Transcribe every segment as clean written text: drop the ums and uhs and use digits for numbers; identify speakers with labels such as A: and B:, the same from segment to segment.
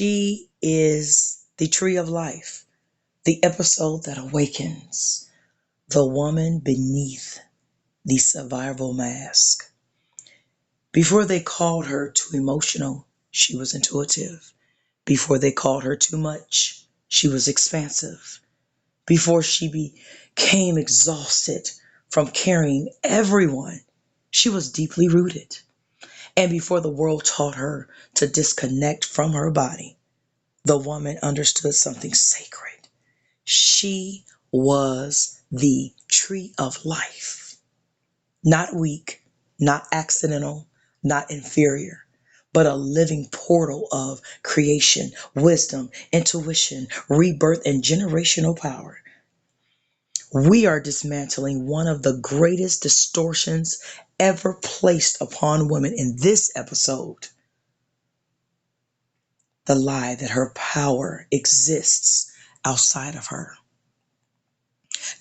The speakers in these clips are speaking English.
A: She is the tree of life, the episode that awakens the woman beneath the survival mask. Before they called her too emotional, she was intuitive. Before they called her too much, she was expansive. Before she became exhausted from carrying everyone, she was deeply rooted. And before the world taught her to disconnect from her body, the woman understood something sacred. She was the tree of life. Not weak, not accidental, not inferior, but a living portal of creation, wisdom, intuition, rebirth, and generational power. We are dismantling one of the greatest distortions ever placed upon women in this episode, the lie that her power exists outside of her.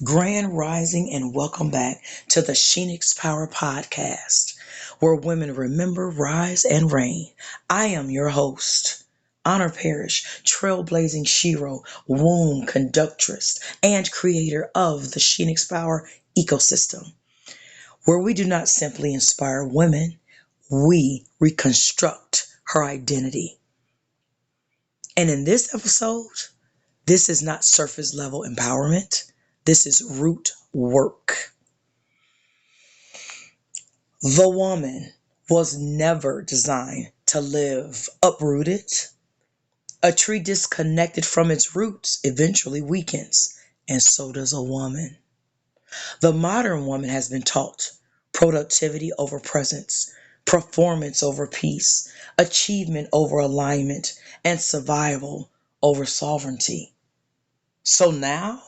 A: Grand rising and welcome back to the SHENIXPWR Podcast, where women remember, rise, and reign. I am your host, Honor Parrish, trailblazing shero, womb conductress, and creator of the SHENIXPWR ecosystem, where we do not simply inspire women, we reconstruct her identity. And in this episode, this is not surface level empowerment. This is root work. The woman was never designed to live uprooted. A tree disconnected from its roots eventually weakens, and so does a woman. The modern woman has been taught productivity over presence, performance over peace, achievement over alignment, and survival over sovereignty. So now,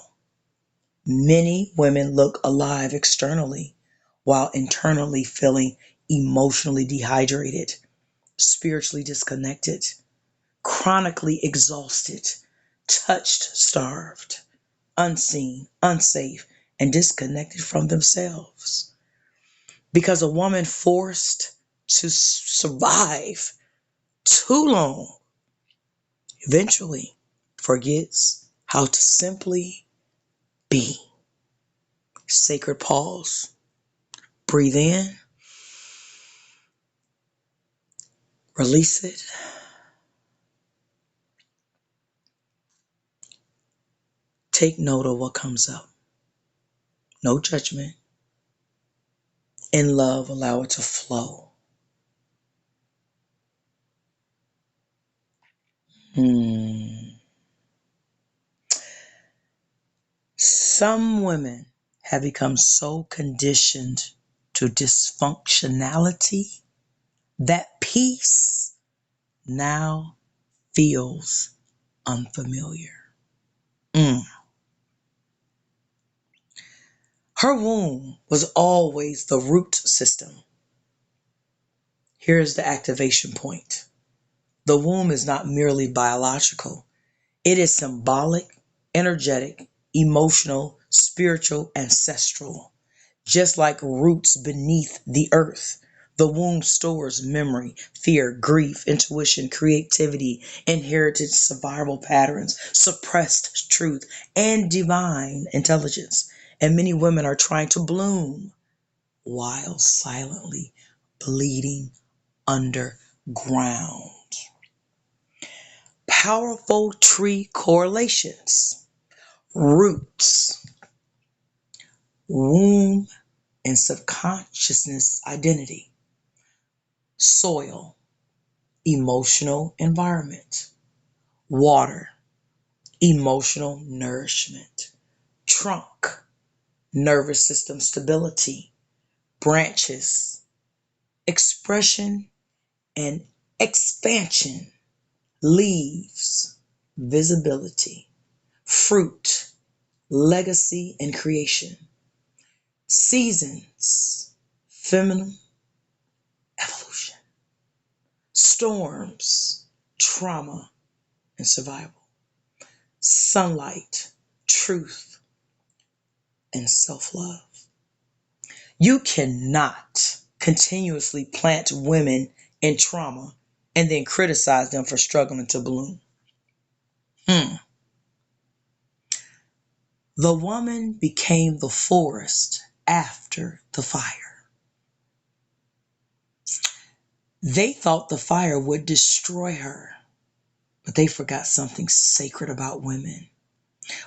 A: many women look alive externally while internally feeling emotionally dehydrated, spiritually disconnected, chronically exhausted, touched, starved, unseen, unsafe, and disconnected from themselves. Because a woman forced to survive too long eventually forgets how to simply be. Sacred pause. Breathe in. Release it. Take note of what comes up. No judgment. In love, allow it to flow. Some women have become so conditioned to dysfunctionality that peace now feels unfamiliar. Her womb was always the root system. Here's the activation point. The womb is not merely biological. It is symbolic, energetic, emotional, spiritual, ancestral. Just like roots beneath the earth, the womb stores memory, fear, grief, intuition, creativity, inherited survival patterns, suppressed truth, and divine intelligence. And many women are trying to bloom while silently bleeding underground. Powerful tree correlations. Roots, womb and subconsciousness identity. Soil, emotional environment. Water, emotional nourishment. Trunk, nervous system stability. Branches, expression and expansion. Leaves, visibility. Fruit, legacy and creation. Seasons, feminine, evolution. Storms, trauma and survival. Sunlight, truth and self-love. You cannot continuously plant women in trauma and then criticize them for struggling to bloom. Hmm. The woman became the forest after the fire. They thought the fire would destroy her, but they forgot something sacred about women.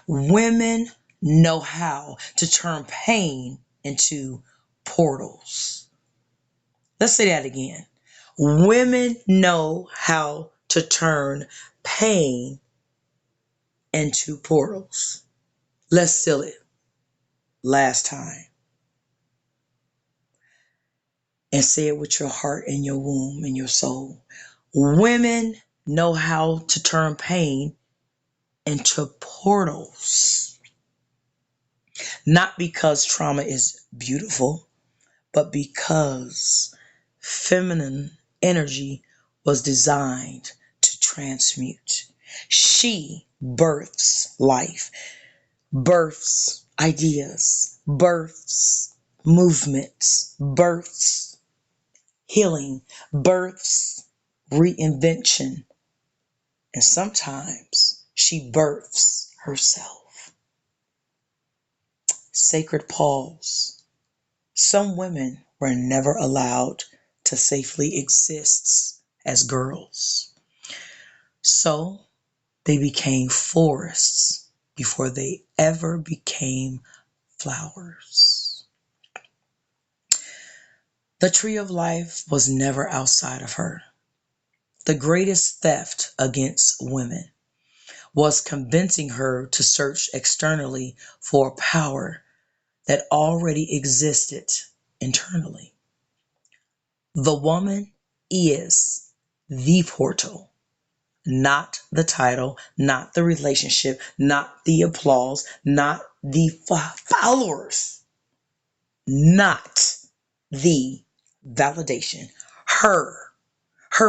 A: Women know how to turn pain into portals. Let's say that again. Women know how to turn pain into portals. Let's seal it last time and say it with your heart and your womb and your soul. Women know how to turn pain into portals. Not because trauma is beautiful, but because feminine energy was designed to transmute. She births life, births ideas, births movements, births healing, births reinvention, and sometimes she births herself. Sacred pause. Some women were never allowed to safely exist as girls. So they became forests before they ever became flowers. The tree of life was never outside of her. The greatest theft against women was convincing her to search externally for power that already existed internally. The woman is the portal, not the title, not the relationship, not the applause, not the followers, not the validation. Her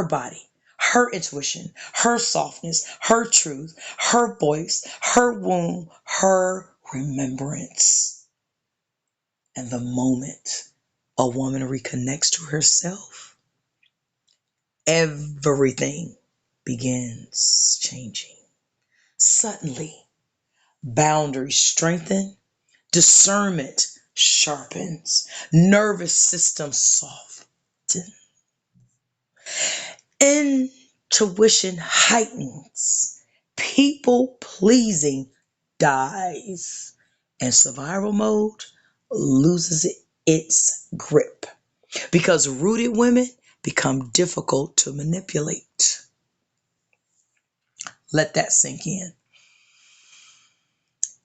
A: body, her intuition, her softness, her truth, her voice, her womb, her remembrance. And the moment a woman reconnects to herself, everything begins changing. Suddenly, boundaries strengthen, discernment sharpens, nervous system softens, intuition heightens, people pleasing dies, and survival mode loses its grip because rooted women become difficult to manipulate. Let that sink in.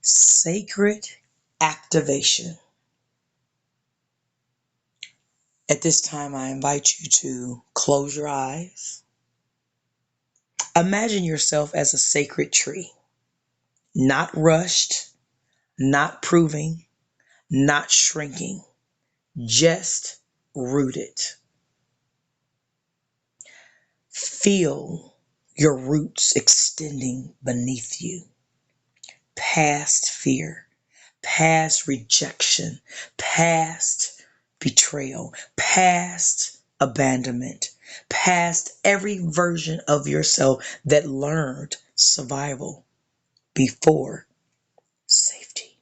A: Sacred activation. At this time, I invite you to close your eyes. Imagine yourself as a sacred tree, not rushed, not proving, not shrinking, just rooted. Feel your roots extending beneath you, past fear, past rejection, past betrayal, past abandonment, past every version of yourself that learned survival before safety.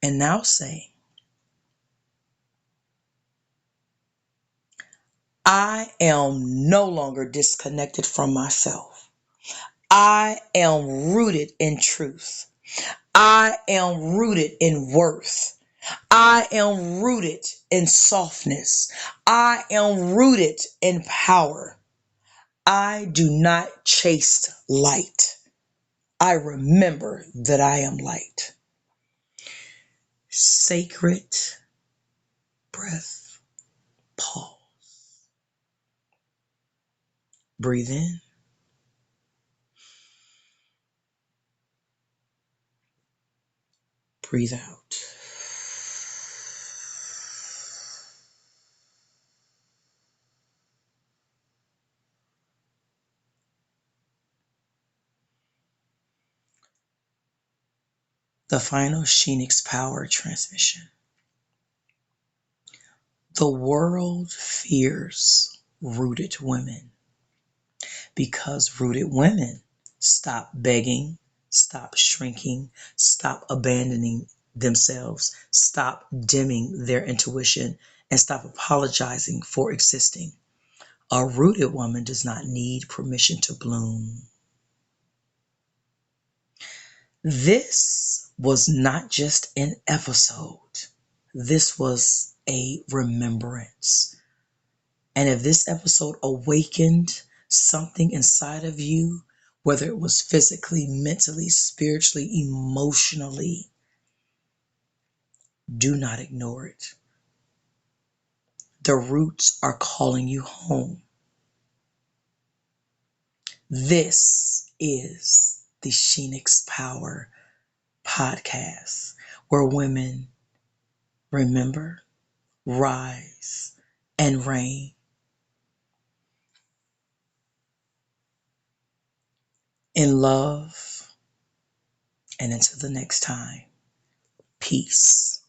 A: And now say, I am no longer disconnected from myself. I am rooted in truth. I am rooted in worth. I am rooted in softness. I am rooted in power. I do not chase light. I remember that I am light. Sacred breath. Pause. Breathe in. Breathe out. The final SHENIXPWR transmission. The world fears rooted women, because rooted women stop begging, stop shrinking, stop abandoning themselves, stop dimming their intuition, and stop apologizing for existing. A rooted woman does not need permission to bloom. This was not just an episode. This was a remembrance. And if this episode awakened something inside of you, whether it was physically, mentally, spiritually, emotionally, do not ignore it. The roots are calling you home. This is the SHENIXPWR Podcast, where women remember, rise, and reign. In love, and until the next time, peace.